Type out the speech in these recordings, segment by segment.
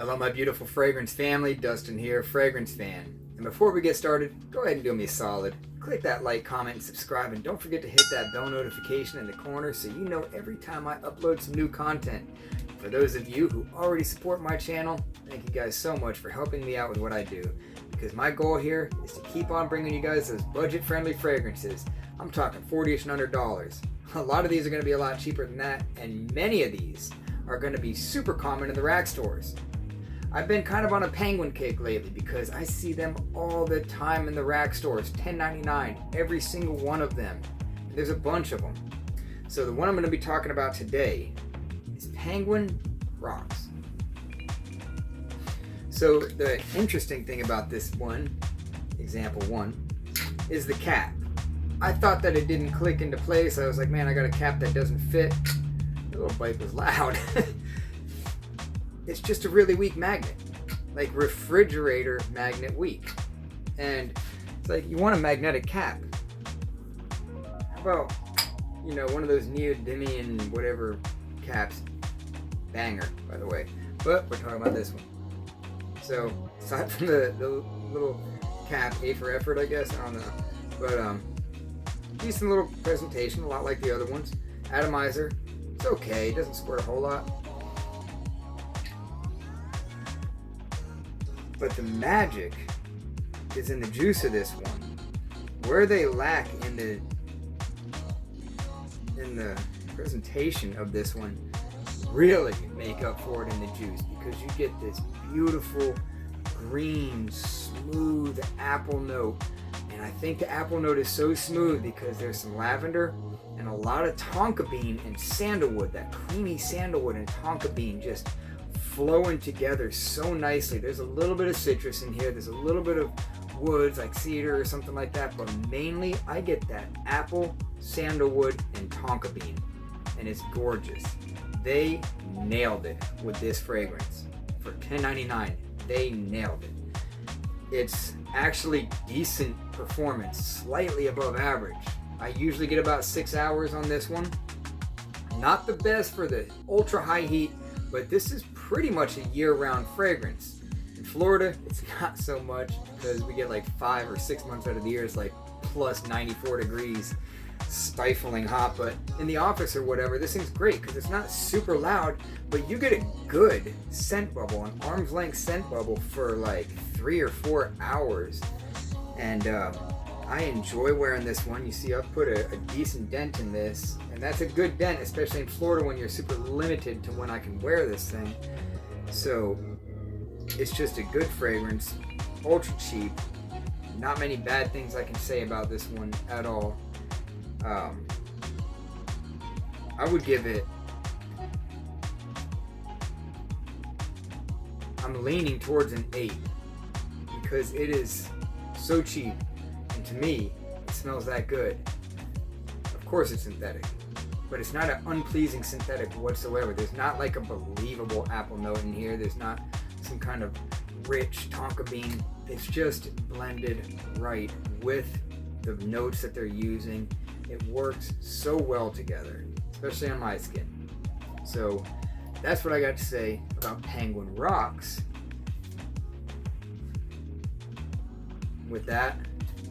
Hello my beautiful fragrance family, Dustin here, fragrance fan. And before we get started, go ahead and do me a solid. Click that like, comment, and subscribe, and don't forget to hit that bell notification in the corner so you know every time I upload some new content. For those of you who already support my channel, thank you guys so much for helping me out with what I do. Because my goal here is to keep on bringing you guys those budget-friendly fragrances. I'm talking $40-ish and under dollars. A lot of these are going to be a lot cheaper than that, and many of these are going to be super common in the rack stores. I've been kind of on a penguin kick lately because I see them all the time in the rack stores, $10.99, every single one of them. And there's a bunch of them. So the one I'm going to be talking about today is Penguin Rocks. So the interesting thing about this one, example one, is the cap. I thought that it didn't click into place. I was like, man, I got a cap that doesn't fit. The little bite was loud. It's just a really weak magnet, like refrigerator magnet weak. And it's like, you want a magnetic cap. How about, one of those neodymium whatever caps. Banger, by the way. But we're talking about this one. So, aside from the little cap, A for effort, I guess, I don't know. But, decent little presentation, a lot like the other ones. Atomizer, it's okay, it doesn't squirt a whole lot. But the magic is in the juice of this one. Where they lack in the presentation of this one, really make up for it in the juice, because you get this beautiful green, smooth apple note. And I think the apple note is so smooth because there's some lavender and a lot of tonka bean and sandalwood, that creamy sandalwood and tonka bean just flowing together so nicely. There's a little bit of citrus in here, there's a little bit of woods like cedar or something like that, but mainly I get that apple, sandalwood, and tonka bean, and it's gorgeous. They nailed it with this fragrance. For $10.99, they nailed it. It's actually decent performance, slightly above average. I usually get about 6 hours on this one. Not the best for the ultra high heat, but this is pretty much a year-round fragrance. In Florida, it's not so much because we get like 5 or 6 months out of the year it's like plus 94 degrees, stifling hot. But in the office or whatever, this thing's great because it's not super loud, but you get a good scent bubble, an arm's length scent bubble for like 3 or 4 hours. And I enjoy wearing this one. You see I've put a decent dent in this, and that's a good dent, especially in Florida when you're super limited to when I can wear this thing. So it's just a good fragrance, ultra cheap, not many bad things I can say about this one at all. I would give it, I'm leaning towards an 8 because it is so cheap, and to me it smells that good. Of course it's synthetic, but it's not an unpleasing synthetic whatsoever. There's not like a believable apple note in here. There's not some kind of rich tonka bean. It's just blended right with the notes that they're using. It works so well together, especially on my skin. So that's what I got to say about Penguin Rocks. With that,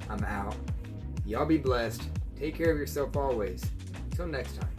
I'm out. Y'all be blessed. Take care of yourself always. Until next time.